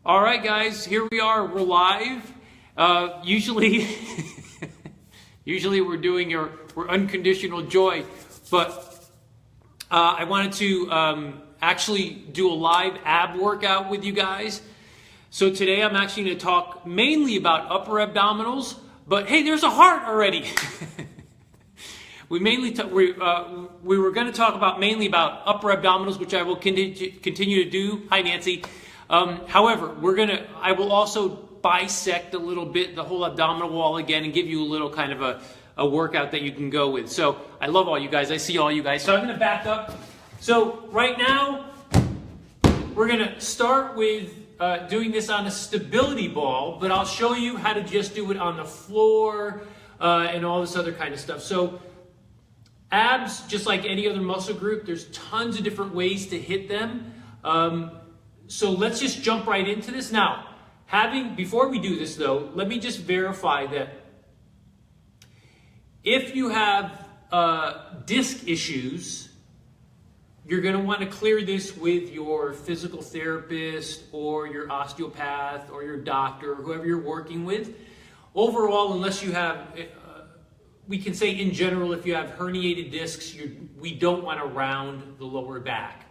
All right, guys, here we are. We're live. Usually we're doing we're unconditional joy, but I wanted to actually do a live ab workout with you guys. So today I'm actually going to talk mainly about upper abdominals, but hey, there's a heart already. We were going to talk about mainly about upper abdominals, which I will continue to do. Hi, Nancy. However, I will also bisect a little bit the whole abdominal wall again and give you a little kind of a workout that you can go with. So I love all you guys. I see all you guys. So I'm going to back up. So right now, we're going to start with doing this on a stability ball, but I'll show you how to just do it on the floor and all this other kind of stuff. So abs, just like any other muscle group, there's tons of different ways to hit them. So let's just jump right into this. Now, before we do this though, let me just verify that if you have disc issues, you're going to want to clear this with your physical therapist or your osteopath or your doctor, whoever you're working with. Overall, unless you have, we can say in general, if you have herniated discs, we don't want to round the lower back,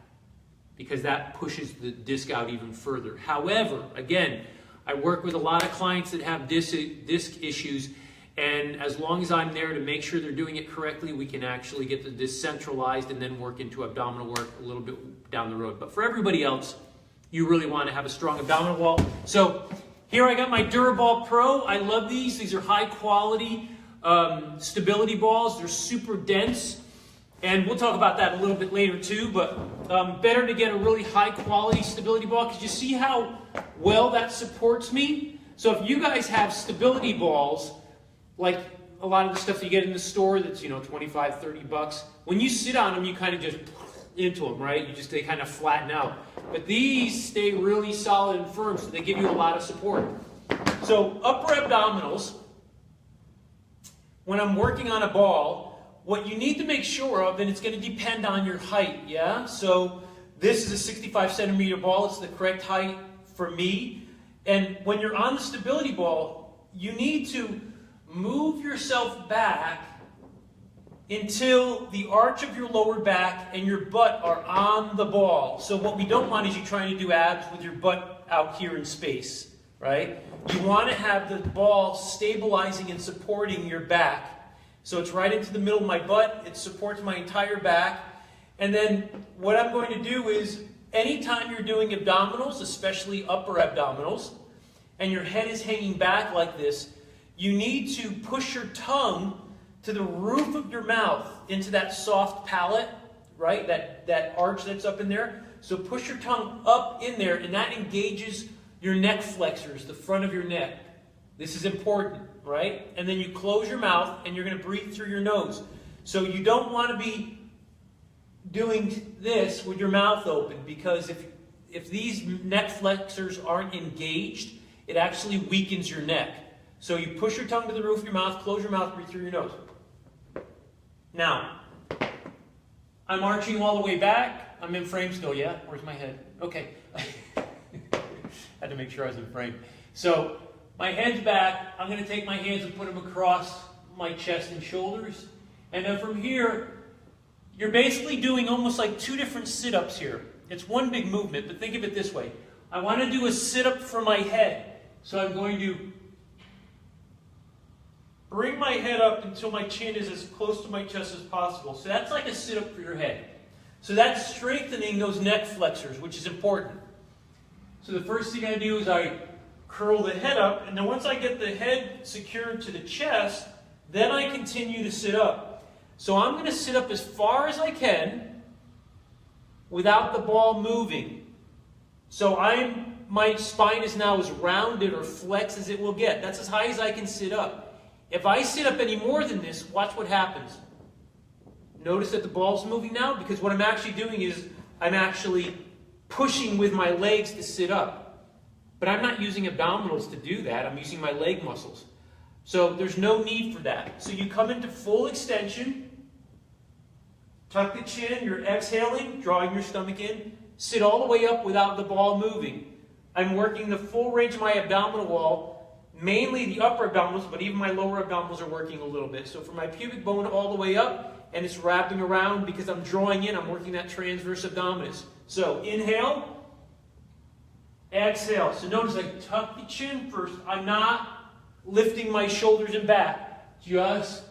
because that pushes the disc out even further. However, again, I work with a lot of clients that have disc issues, and as long as I'm there to make sure they're doing it correctly, we can actually get the disc centralized and then work into abdominal work a little bit down the road. But for everybody else, you really want to have a strong abdominal wall. So here I got my Duraball Pro. I love these. These are high quality stability balls. They're super dense. And we'll talk about that a little bit later too, but better to get a really high quality stability ball, because you see how well that supports me? So if you guys have stability balls, like a lot of the stuff you get in the store that's, $25, $30, when you sit on them, you kind of just into them, right? They kind of flatten out. But these stay really solid and firm, so they give you a lot of support. So upper abdominals, when I'm working on a ball, what you need to make sure of, and it's going to depend on your height, yeah? So this is a 65 centimeter ball. It's the correct height for me. And when you're on the stability ball, you need to move yourself back until the arch of your lower back and your butt are on the ball. So what we don't want is you trying to do abs with your butt out here in space, right? You want to have the ball stabilizing and supporting your back. So it's right into the middle of my butt. It supports my entire back. And then what I'm going to do is, anytime you're doing abdominals, especially upper abdominals, and your head is hanging back like this, you need to push your tongue to the roof of your mouth into that soft palate, right? That arch that's up in there. So push your tongue up in there, and that engages your neck flexors, the front of your neck. This is important, right? And then you close your mouth, and you're going to breathe through your nose. So you don't want to be doing this with your mouth open, because if these neck flexors aren't engaged, it actually weakens your neck. So you push your tongue to the roof of your mouth, close your mouth, breathe through your nose. Now, I'm arching all the way back. I'm in frame still, yeah? Where's my head? Okay. Had to make sure I was in frame. So my head's back. I'm going to take my hands and put them across my chest and shoulders. And then from here, you're basically doing almost like two different sit-ups here. It's one big movement, but think of it this way. I want to do a sit-up for my head. So I'm going to bring my head up until my chin is as close to my chest as possible. So that's like a sit-up for your head. So that's strengthening those neck flexors, which is important. So the first thing I do is I curl the head up, and then once I get the head secured to the chest, then I continue to sit up. So I'm going to sit up as far as I can without the ball moving. So my spine is now as rounded or flexed as it will get. That's as high as I can sit up. If I sit up any more than this, watch what happens. Notice that the ball's moving now, because what I'm actually doing is I'm actually pushing with my legs to sit up. But I'm not using abdominals to do that. I'm using my leg muscles. So there's no need for that. So you come into full extension, tuck the chin, you're exhaling, drawing your stomach in, sit all the way up without the ball moving. I'm working the full range of my abdominal wall, mainly the upper abdominals, but even my lower abdominals are working a little bit. So from my pubic bone all the way up, and it's wrapping around because I'm drawing in, I'm working that transverse abdominis. So inhale, exhale. So notice I tuck the chin first. I'm not lifting my shoulders and back. Just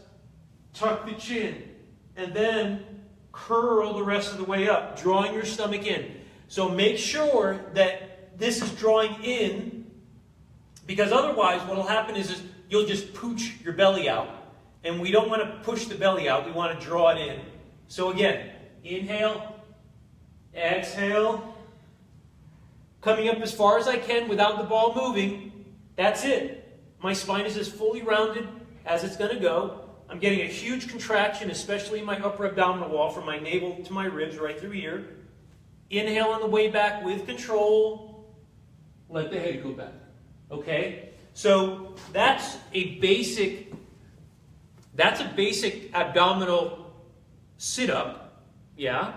tuck the chin. And then curl the rest of the way up, drawing your stomach in. So make sure that this is drawing in, because otherwise what will happen is you'll just pooch your belly out. And we don't want to push the belly out, we want to draw it in. So again, inhale, exhale, coming up as far as I can without the ball moving. That's it. My spine is as fully rounded as it's going to go. I'm getting a huge contraction, especially in my upper abdominal wall from my navel to my ribs right through here. Inhale on the way back with control. Let the head go back. Okay? So that's a basic abdominal sit-up, yeah,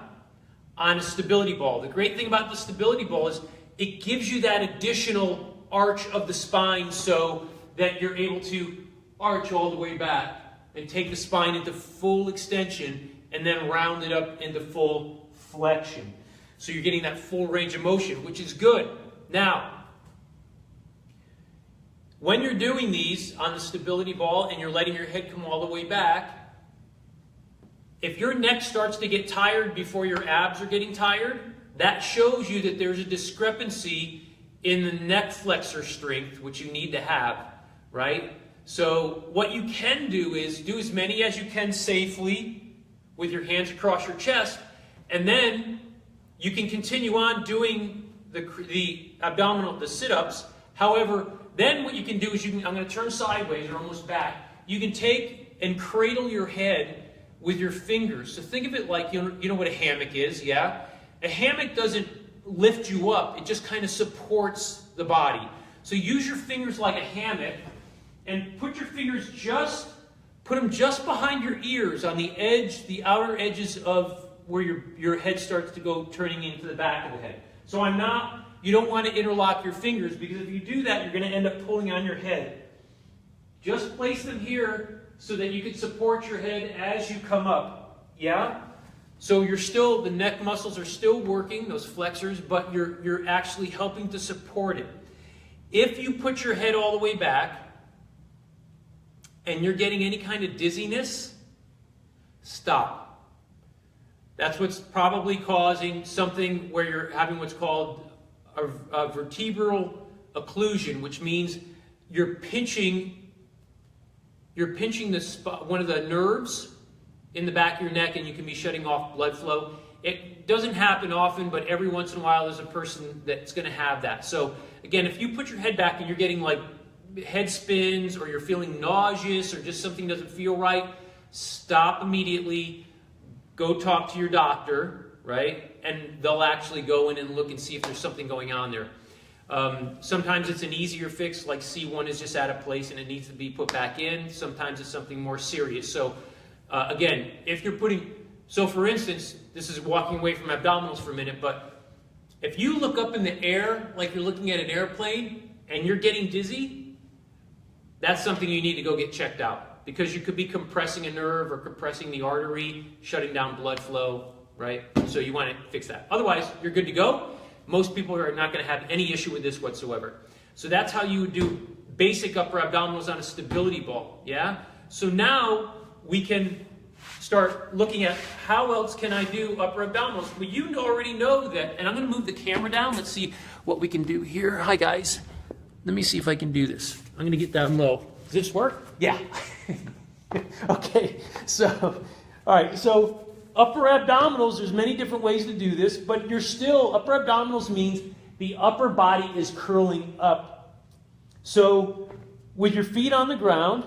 on a stability ball. The great thing about the stability ball is it gives you that additional arch of the spine so that you're able to arch all the way back and take the spine into full extension and then round it up into full flexion. So you're getting that full range of motion, which is good. Now, when you're doing these on the stability ball and you're letting your head come all the way back, if your neck starts to get tired before your abs are getting tired, that shows you that there's a discrepancy in the neck flexor strength, which you need to have, right? So what you can do is do as many as you can safely with your hands across your chest, and then you can continue on doing the abdominal, the sit-ups. However, then what you can do is I'm going to turn sideways or almost back. You can take and cradle your head with your fingers. So think of it like, you know what a hammock is, yeah? A hammock doesn't lift you up. It just kind of supports the body. So use your fingers like a hammock and put your fingers put them just behind your ears on the edge, the outer edges of where your head starts to go turning into the back of the head. So you don't want to interlock your fingers, because if you do that, you're going to end up pulling on your head. Just place them here so that you can support your head as you come up. Yeah? So the neck muscles are still working, those flexors, but you're actually helping to support it. If you put your head all the way back and you're getting any kind of dizziness, stop. That's what's probably causing something where you're having what's called a vertebral occlusion, which means you're pinching one of the nerves in the back of your neck, and you can be shutting off blood flow. It doesn't happen often, but every once in a while there's a person that's going to have that. So again, if you put your head back and you're getting like head spins, or you're feeling nauseous, or just something doesn't feel right, stop immediately. Go talk to your doctor, right? And they'll actually go in and look and see if there's something going on there. Sometimes it's an easier fix, like C1 is just out of place and it needs to be put back in. Sometimes it's something more serious. So again, if you're for instance, this is walking away from abdominals for a minute, but if you look up in the air like you're looking at an airplane and you're getting dizzy, that's something you need to go get checked out, because you could be compressing a nerve or compressing the artery, shutting down blood flow, right? So you want to fix that. Otherwise, you're good to go. Most people are not going to have any issue with this whatsoever. So that's how you would do basic upper abdominals on a stability ball, yeah? So now we can start looking at how else can I do upper abdominals. Well, you already know that, and I'm going to move the camera down. Let's see what we can do here. Hi, guys. Let me see if I can do this. I'm going to get down low. Does this work? Yeah. Okay, so, all right, so upper abdominals, there's many different ways to do this, but upper abdominals means the upper body is curling up. So with your feet on the ground,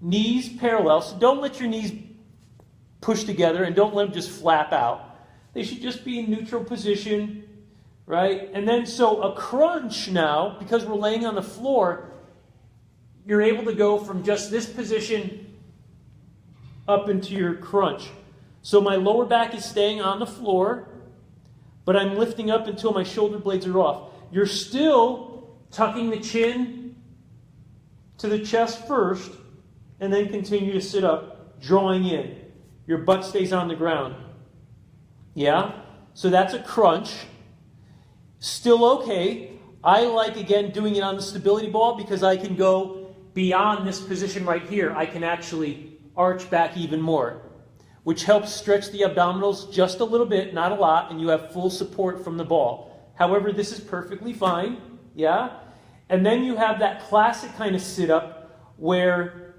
knees parallel, so don't let your knees push together and don't let them just flap out. They should just be in neutral position, right? And then so a crunch now, because we're laying on the floor, you're able to go from just this position up into your crunch. So my lower back is staying on the floor, but I'm lifting up until my shoulder blades are off. You're still tucking the chin to the chest first, and then continue to sit up, drawing in. Your butt stays on the ground. Yeah? So that's a crunch. Still okay. I like, again, doing it on the stability ball because I can go beyond this position right here. I can actually arch back even more, which helps stretch the abdominals just a little bit, not a lot, and you have full support from the ball. However, this is perfectly fine. Yeah? And then you have that classic kind of sit-up where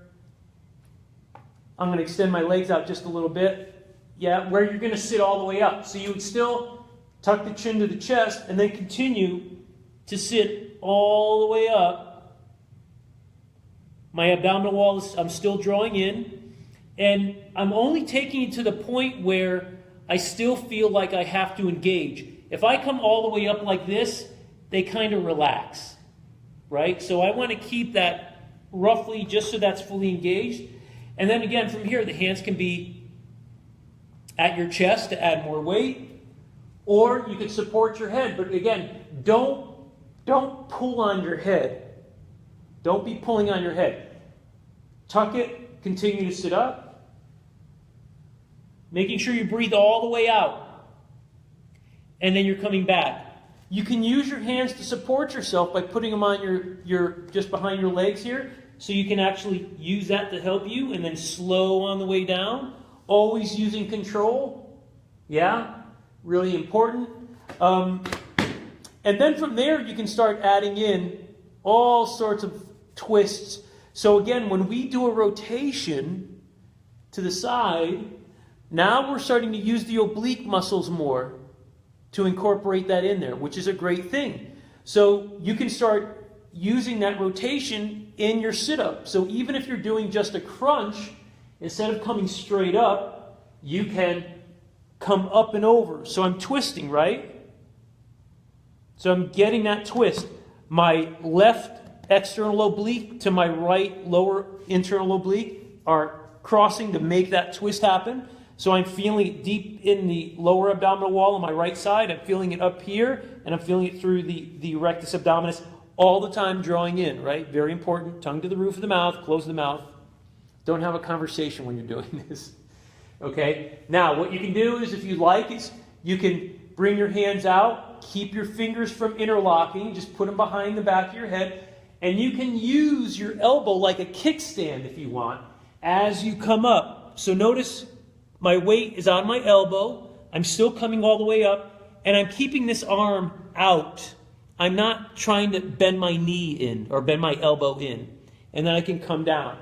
I'm going to extend my legs out just a little bit. Yeah, where you're going to sit all the way up. So you would still tuck the chin to the chest and then continue to sit all the way up. My abdominal wall is, I'm still drawing in. And I'm only taking it to the point where I still feel like I have to engage. If I come all the way up like this, they kind of relax. Right? So I want to keep that roughly just so that's fully engaged. And then again, from here, the hands can be at your chest to add more weight, or you can support your head. But again, don't pull on your head. Don't be pulling on your head. Tuck it, continue to sit up, making sure you breathe all the way out. And then you're coming back. You can use your hands to support yourself by putting them on your just behind your legs here. So you can actually use that to help you, and then slow on the way down. Always using control. Yeah, really important. And then from there, you can start adding in all sorts of twists. So again, when we do a rotation to the side, now we're starting to use the oblique muscles more to incorporate that in there, which is a great thing. So you can start using that rotation in your sit-up. So even if you're doing just a crunch, instead of coming straight up, you can come up and over. So I'm twisting, right? So I'm getting that twist. My left external oblique to my right lower internal oblique are crossing to make that twist happen. So I'm feeling it deep in the lower abdominal wall on my right side. I'm feeling it up here, and I'm feeling it through the rectus abdominis all the time, drawing in, right? Very important. Tongue to the roof of the mouth, close the mouth. Don't have a conversation when you're doing this. Okay? Now, what you can do is, if you like, is you can bring your hands out, keep your fingers from interlocking, just put them behind the back of your head, and you can use your elbow like a kickstand if you want as you come up. So notice my weight is on my elbow. I'm still coming all the way up, and I'm keeping this arm out. I'm not trying to bend my knee in or bend my elbow in, and then I can come down.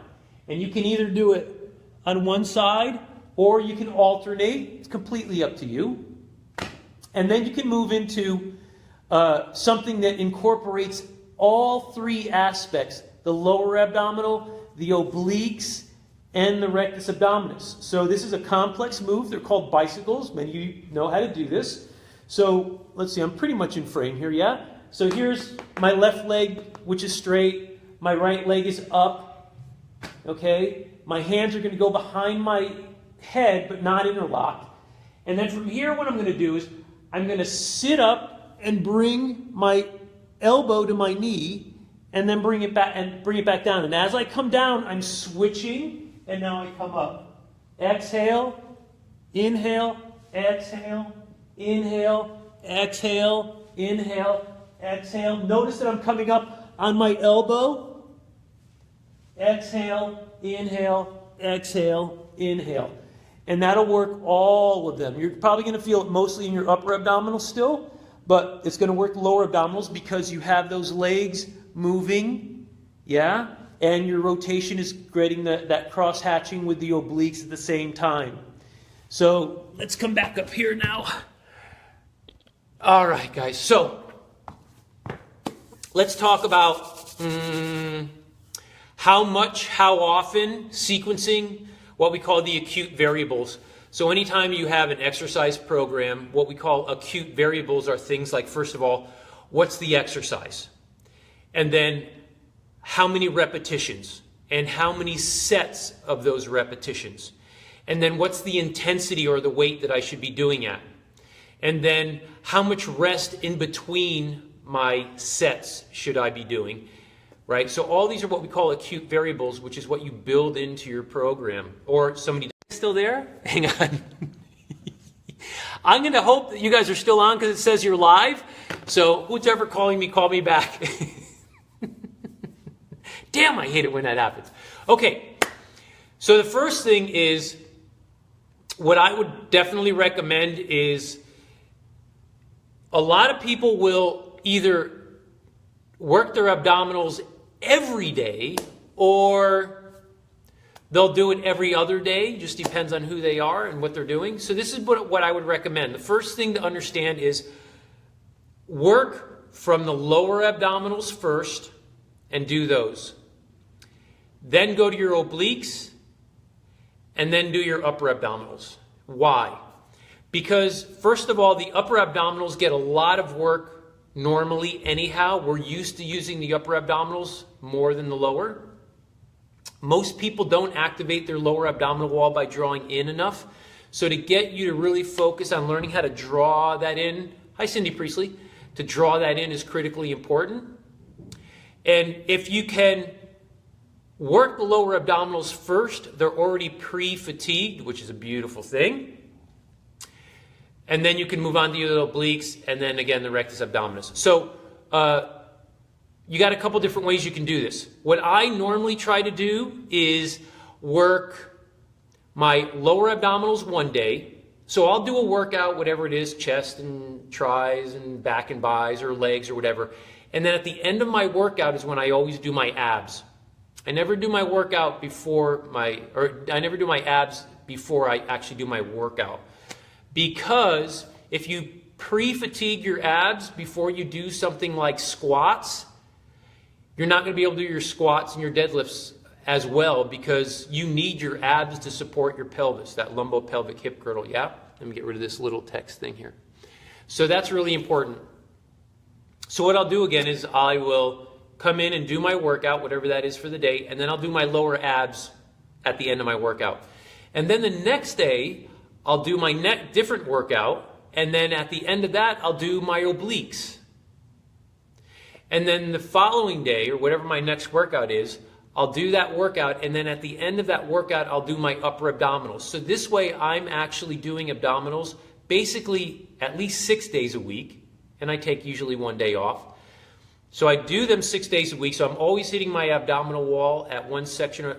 And you can either do it on one side, or you can alternate. It's completely up to you. And then you can move into something that incorporates all three aspects: the lower abdominal, the obliques, and the rectus abdominis. So this is a complex move. They're called bicycles. Many of you know how to do this. So let's see, I'm pretty much in frame here, yeah? So here's my left leg, which is straight. My right leg is up, okay? My hands are going to go behind my head, but not interlocked. And then from here, what I'm going to do is I'm going to sit up and bring my elbow to my knee, and then bring it back down. And as I come down, I'm switching. And now I come up. Exhale, inhale, exhale, inhale, exhale, inhale, exhale. Notice that I'm coming up on my elbow. Exhale, inhale, exhale, inhale. And that'll work all of them. You're probably going to feel it mostly in your upper abdominals still, but it's going to work lower abdominals because you have those legs moving, yeah? And your rotation is creating that cross-hatching with the obliques at the same time. So let's come back up here now. All right, guys. So let's talk about how much, how often, sequencing, what we call the acute variables. So anytime you have an exercise program, what we call acute variables are things like, first of all, what's the exercise? And then how many repetitions and how many sets of those repetitions. And then what's the intensity or the weight that I should be doing at. And then how much rest in between my sets should I be doing, right? So all these are what we call acute variables, which is what you build into your program. Or somebody still there? Hang on. I'm going to hope that you guys are still on because it says you're live. So who's ever calling me, call me back. Damn, I hate it when that happens. Okay, so the first thing is, what I would definitely recommend is, a lot of people will either work their abdominals every day or they'll do it every other day. Just depends on who they are and what they're doing. So this is what I would recommend. The first thing to understand is work from the lower abdominals first and do those. Then go to your obliques and then do your upper abdominals. Why? Because first of all, the upper abdominals get a lot of work normally anyhow. We're used to using the upper abdominals more than the lower. Most people don't activate their lower abdominal wall by drawing in enough. So to get you to really focus on learning how to draw that in, hi Cindy Priestley, to draw that in is critically important. And if you can work the lower abdominals first, they're already pre-fatigued, which is a beautiful thing. And then you can move on to your obliques, and then again the rectus abdominis. So you got a couple different ways you can do this. What I normally try to do is work my lower abdominals one day. So I'll do a workout, whatever it is, chest and tris and back and bis or legs or whatever. And then at the end of my workout is when I always do my abs. I never do my workout before I never do my abs before I actually do my workout. Because if you pre-fatigue your abs before you do something like squats, you're not going to be able to do your squats and your deadlifts as well, because you need your abs to support your pelvis, that lumbopelvic hip girdle. Yeah? Let me get rid of this little text thing here. So that's really important. So what I'll do again is I will come in and do my workout, whatever that is for the day, and then I'll do my lower abs at the end of my workout. And then the next day, I'll do my different workout, and then at the end of that, I'll do my obliques. And then the following day, or whatever my next workout is, I'll do that workout, and then at the end of that workout, I'll do my upper abdominals. So this way, I'm actually doing abdominals basically at least 6 days a week, and I take usually one day off. So I do them 6 days a week, so I'm always hitting my abdominal wall at one section, of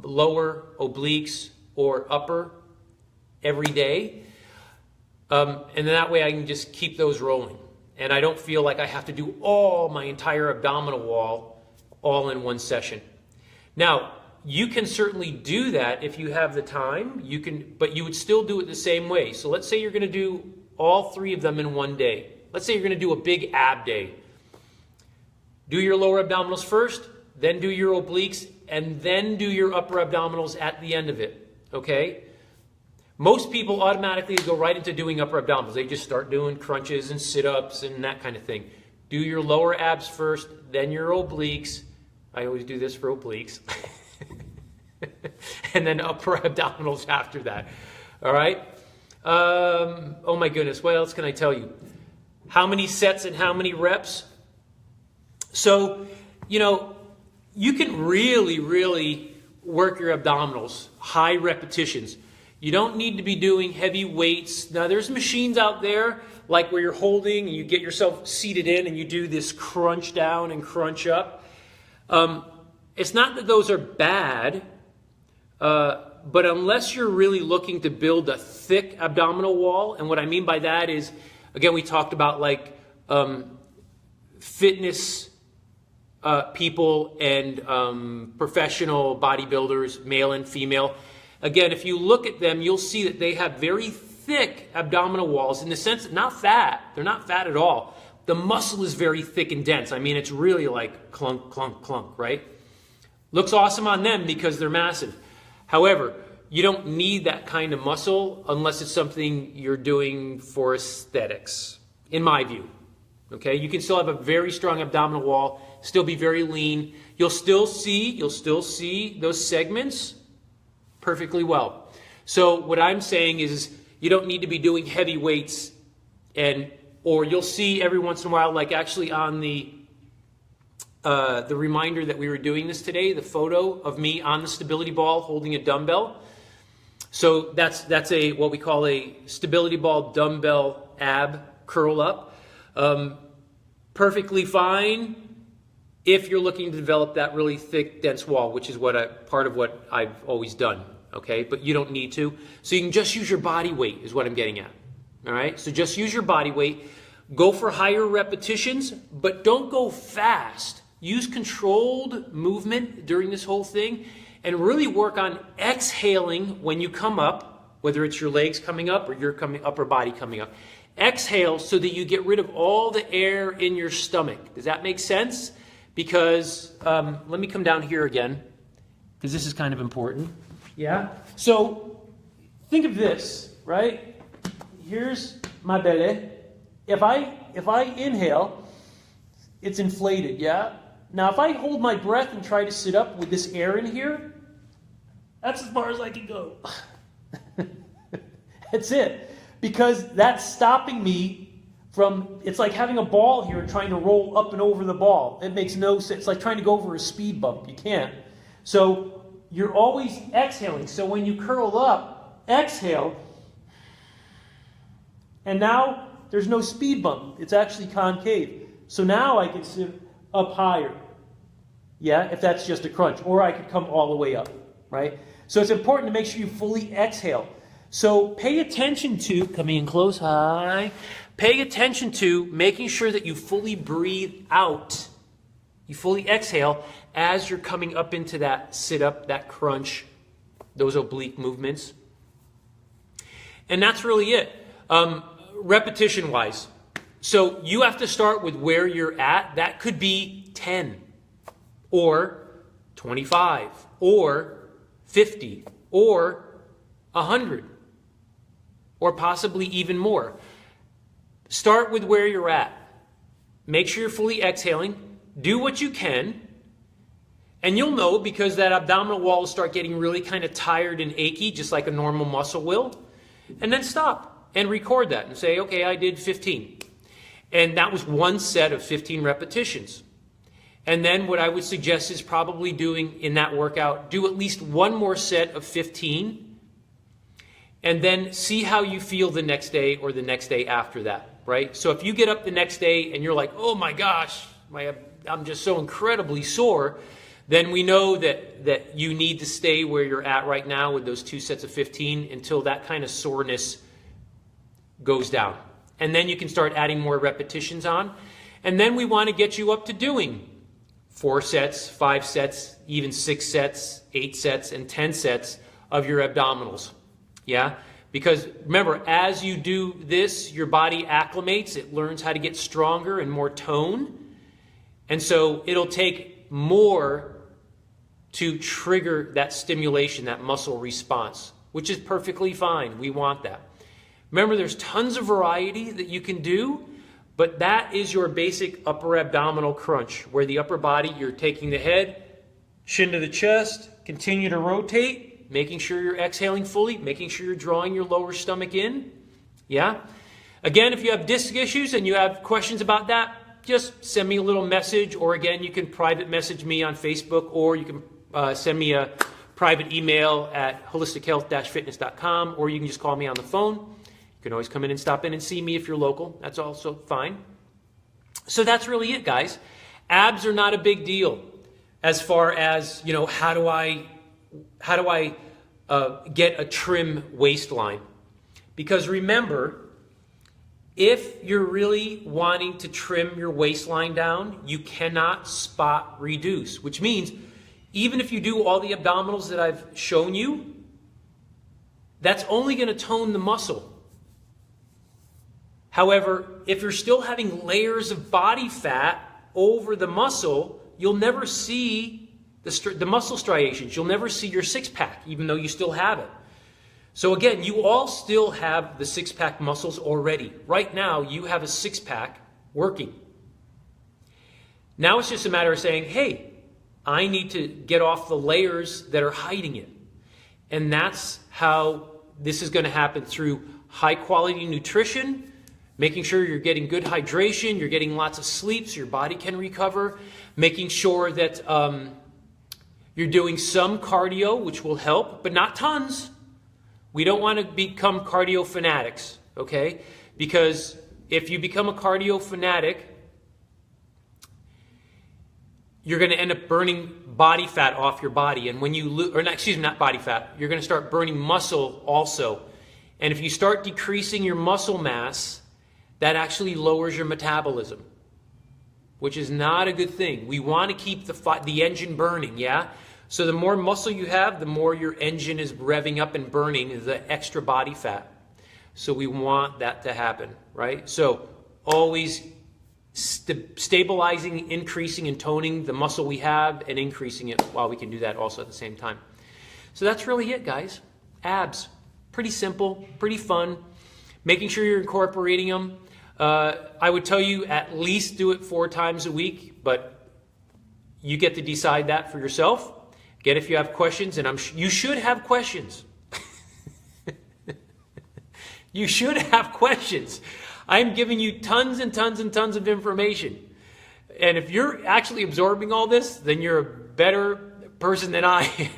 lower, obliques, or upper every day. And then that way I can just keep those rolling. And I don't feel like I have to do all my entire abdominal wall all in one session. Now, you can certainly do that if you have the time. But you would still do it the same way. So let's say you're going to do all 3 of them in one day. Let's say you're going to do a big ab day. Do your lower abdominals first, then do your obliques, and then do your upper abdominals at the end of it. Okay? Most people automatically go right into doing upper abdominals. They just start doing crunches and sit-ups and that kind of thing. Do your lower abs first, then your obliques. I always do this for obliques. And then upper abdominals after that. All right? Oh my goodness, what else can I tell you? How many sets and how many reps? So, you can really, really work your abdominals, high repetitions. You don't need to be doing heavy weights. Now, there's machines out there, like where you're holding and you get yourself seated in and you do this crunch down and crunch up. It's not that those are bad, but unless you're really looking to build a thick abdominal wall, and what I mean by that is, again, we talked about like fitness people and professional bodybuilders, male and female. Again, if you look at them, you'll see that they have very thick abdominal walls in the sense that not fat. They're not fat at all. The muscle is very thick and dense. I mean, it's really like clunk, clunk, clunk, right? Looks awesome on them because they're massive. However, you don't need that kind of muscle unless it's something you're doing for aesthetics, in my view. Okay, you can still have a very strong abdominal wall, still be very lean. You'll still see those segments perfectly well. So what I'm saying is you don't need to be doing heavy weights and or you'll see every once in a while, like actually on the reminder that we were doing this today, the photo of me on the stability ball holding a dumbbell. So that's a what we call a stability ball dumbbell ab curl up. Perfectly fine if you're looking to develop that really thick, dense wall, which is part of what I've always done. Okay, but you don't need to. So you can just use your body weight is what I'm getting at. All right, so just use your body weight. Go for higher repetitions, but don't go fast. Use controlled movement during this whole thing and really work on exhaling when you come up, whether it's your legs coming up or your upper body coming up. Exhale so that you get rid of all the air in your stomach. Does that make sense? Because, let me come down here again, because this is kind of important. Yeah? So, think of this, right? Here's my belly. If I inhale, it's inflated, yeah? Now, if I hold my breath and try to sit up with this air in here, that's as far as I can go. That's it. Because that's stopping me from, it's like having a ball here and trying to roll up and over the ball. It makes no sense. It's like trying to go over a speed bump. You can't. So you're always exhaling. So when you curl up, exhale. And now there's no speed bump. It's actually concave. So now I can sit up higher. Yeah, if that's just a crunch. Or I could come all the way up, right? So it's important to make sure you fully exhale. So pay attention to, coming in close, high. Pay attention to making sure that you fully breathe out. You fully exhale as you're coming up into that sit-up, that crunch, those oblique movements. And that's really it. Repetition-wise. So you have to start with where you're at. That could be 10 or 25 or 50 or 100 or possibly even more. Start with where you're at. Make sure you're fully exhaling. Do what you can. And you'll know because that abdominal wall will start getting really kind of tired and achy, just like a normal muscle will. And then stop and record that and say, okay, I did 15. And that was one set of 15 repetitions. And then what I would suggest is probably doing in that workout, do at least one more set of 15. And then see how you feel the next day or the next day after that, right? So if you get up the next day and you're like, oh my gosh, I'm just so incredibly sore, then we know that you need to stay where you're at right now with those 2 sets of 15 until that kind of soreness goes down. And then you can start adding more repetitions on. And then we want to get you up to doing 4 sets, 5 sets, even 6 sets, 8 sets, and 10 sets of your abdominals. Yeah? Because remember, as you do this, your body acclimates. It learns how to get stronger and more tone. And so it'll take more to trigger that stimulation, that muscle response, which is perfectly fine. We want that. Remember, there's tons of variety that you can do, but that is your basic upper abdominal crunch, where the upper body, you're taking the head, shin to the chest, continue to rotate, making sure you're exhaling fully, making sure you're drawing your lower stomach in. Yeah? Again, if you have disc issues and you have questions about that, just send me a little message, or again, you can private message me on Facebook, or you can send me a private email at holistichealth-fitness.com, or you can just call me on the phone. You can always come in and stop in and see me if you're local. That's also fine. So that's really it, guys. Abs are not a big deal as far as, you know, how do I get a trim waistline? Because remember, if you're really wanting to trim your waistline down, you cannot spot reduce, which means even if you do all the abdominals that I've shown you, that's only going to tone the muscle. However, if you're still having layers of body fat over the muscle, you'll never see the muscle striations. You'll never see your six-pack, even though you still have it. So again, you all still have the six-pack muscles already. Right now, you have a six-pack working. Now it's just a matter of saying, hey, I need to get off the layers that are hiding it. And that's how this is going to happen, through high-quality nutrition, Making sure you're getting good hydration, you're getting lots of sleep so your body can recover. Making sure that you're doing some cardio, which will help, but not tons. We don't want to become cardio fanatics, okay? Because if you become a cardio fanatic, you're going to end up burning body fat off your body. And when you lose, or not, excuse me, not body fat, you're going to start burning muscle also. And if you start decreasing your muscle mass, that actually lowers your metabolism, which is not a good thing. We want to keep the engine burning, yeah? So the more muscle you have, the more your engine is revving up and burning the extra body fat. So we want that to happen, right? So always stabilizing, increasing, and toning the muscle we have and increasing it while we can do that also at the same time. So that's really it, guys. Abs. Pretty simple, pretty fun. Making sure you're incorporating them. I would tell you at least do it 4 times a week, but you get to decide that for yourself. Again, if you have questions, and you should have questions. You should have questions. I'm giving you tons and tons and tons of information. And if you're actually absorbing all this, then you're a better person than I am.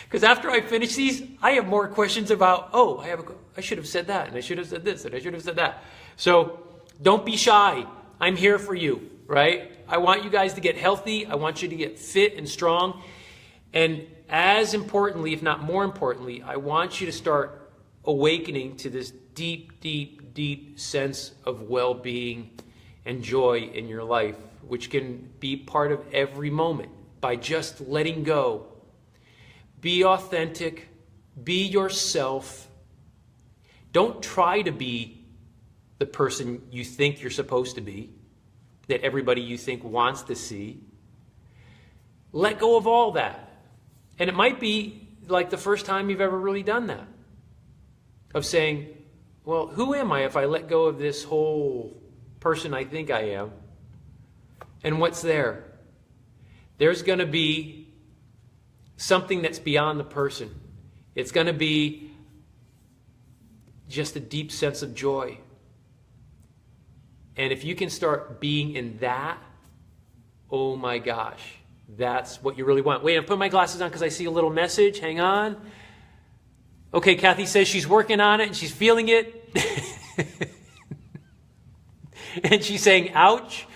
Because after I finish these, I have more questions about, I should have said that, and I should have said this, and I should have said that. So don't be shy. I'm here for you, right? I want you guys to get healthy. I want you to get fit and strong. And as importantly, if not more importantly, I want you to start awakening to this deep, deep, deep sense of well-being and joy in your life, which can be part of every moment by just letting go. Be authentic. Be yourself. Don't try to be the person you think you're supposed to be, that everybody you think wants to see. Let go of all that. And it might be like the first time you've ever really done that. Of saying, well, who am I if I let go of this whole person I think I am? And what's there? There's going to be something that's beyond the person. It's going to be just a deep sense of joy. And if you can start being in that, oh my gosh, that's what you really want. Wait, I'm putting my glasses on because I see a little message. Hang on. Okay, Kathy says she's working on it and she's feeling it. And she's saying, ouch.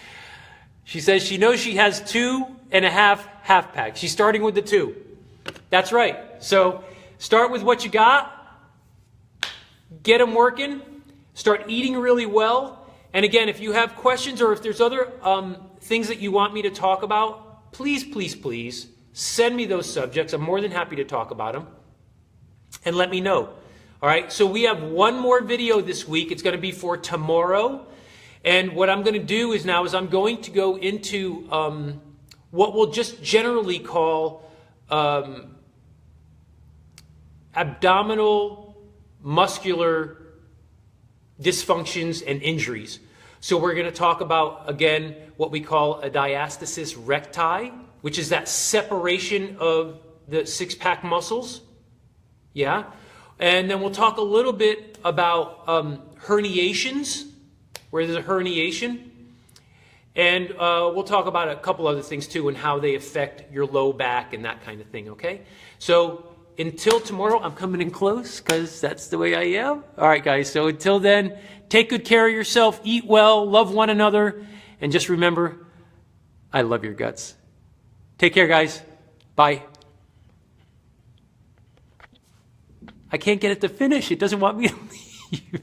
She says she knows she has 2.5 half packs. She's starting with the 2. That's right. So start with what you got. Get them working. Start eating really well. And again, if you have questions or if there's other things that you want me to talk about, please, please, please send me those subjects. I'm more than happy to talk about them. And let me know. All right, so we have one more video this week. It's going to be for tomorrow. And what I'm going to do is I'm going to go into what we'll just generally call abdominal muscular dysfunctions and injuries. So we're going to talk about, again, what we call a diastasis recti, which is that separation of the six-pack muscles. Yeah. And then we'll talk a little bit about herniations, where there's a herniation. And we'll talk about a couple other things too and how they affect your low back and that kind of thing, okay? So until tomorrow, I'm coming in close because that's the way I am. All right, guys. So until then, take good care of yourself, eat well, love one another, and just remember, I love your guts. Take care, guys. Bye. I can't get it to finish. It doesn't want me to leave.